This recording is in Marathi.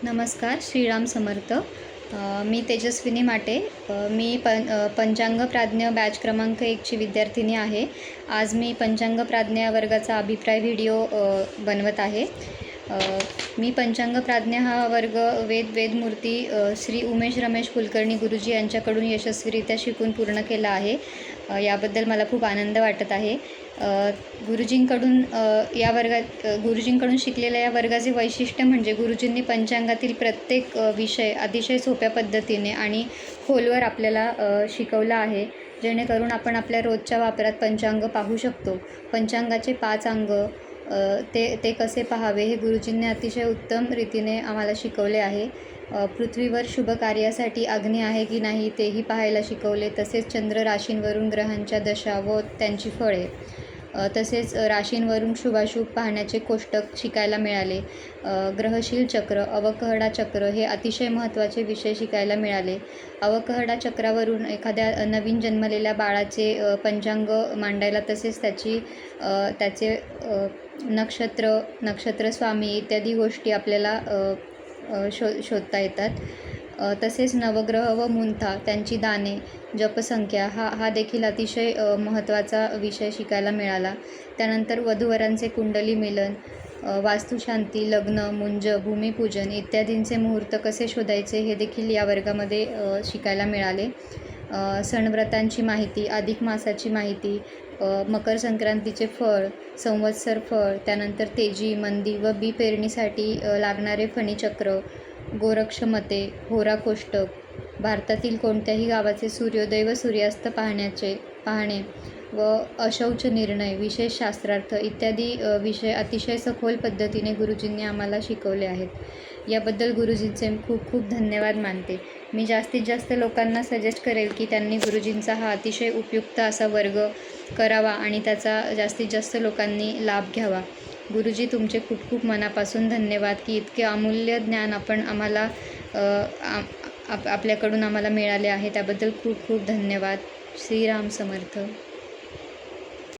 नमस्कार. श्रीराम समर्थ. मी तेजस्विनी माटे. मी पंचांग प्राज्ञ बॅच क्रमांक 1ची विद्यार्थिनी आहे. आज मी पंचांग प्राज्ञ या वर्गाचा अभिप्राय व्हिडिओ बनवत आहे. मी पंचांग प्राज्ञ हा वर्ग वेदमूर्ती श्री उमेश रमेश कुलकर्णी गुरुजी यांच्याकडून यशस्वीरित्या शिकून पूर्ण केला आहे. याबद्दल मला खूप आनंद वाटत आहे. गुरुजींकडून शिकलेल्या या वर्गाचे वैशिष्ट्य म्हणजे गुरुजींनी पंचांगातील प्रत्येक विषय अतिशय सोप्या पद्धतीने आणि खोलवर आपल्याला शिकवला आहे, जेणेकरून आपण आपल्या रोजच्या वापरात पंचांग पाहू शकतो. पंचांगाचे 5 अंग ते कसे पाहावे हे गुरुजींनी अतिशय उत्तम रीतीने आम्हाला शिकवले आहे. पृथ्वीवर शुभ कार्यासाठी अग्नी आहे की नाही तेही पाहायला शिकवले. तसेच चंद्र राशींवरून ग्रहांच्या दशा व त्यांची फळे, तसेच राशींवरून शुभाशुभ पाहण्याचे कोष्टक शिकायला मिळाले. ग्रहशील चक्र, अवकहडा चक्र हे अतिशय महत्त्वाचे विषय शिकायला मिळाले. अवकहडा चक्रावरून एखाद्या नवीन जन्मलेल्या बाळाचे पंचांग मांडायला, तसेच त्याचे नक्षत्र स्वामी इत्यादी गोष्टी आपल्याला शोधता येतात. तसेच नवग्रह व मुंथा त्यांची दाने, जपसंख्या हा देखील अतिशय महत्त्वाचा विषय शिकायला मिळाला. त्यानंतर वधूवरांचे कुंडली मिलन, वास्तुशांती, लग्न, मुंज, भूमिपूजन इत्यादींचे मुहूर्त कसे शोधायचे हे देखील या वर्गामध्ये शिकायला मिळाले. सणव्रतांची माहिती, अधिक मासाची माहिती, मकर संक्रांतीचे फळ, संवत्सर फळ, त्यानंतर तेजी, मंदी व बी पेरणीसाठी लागणारे फणीचक्र, गोरक्षमते, होरा कोष्टक, भारतातील कोणत्याही गावाचे सूर्योदय व सूर्यास्त पाहणे व अशौच निर्णय, विशेष शास्त्रार्थ इत्यादी विषय अतिशय सखोल पद्धतीने गुरुजींनी आम्हाला शिकवले आहेत. याबद्दल गुरुजींचे खूप खूप धन्यवाद मानते. मी जास्तीत जास्त लोकांना सजेस्ट करेल की त्यांनी गुरुजींचा हा अतिशय उपयुक्त असा वर्ग करावा आणि त्याचा जास्तीत जास्त लोकांनी लाभ घ्यावा. गुरुजी, तुमचे खूप खूप मनापासून धन्यवाद की इतके अमूल्य ज्ञान आम्हाला आपल्याकडून आम्हाला मिळाले आहे. त्याबद्दल खूप खूप धन्यवाद. श्रीराम समर्थ.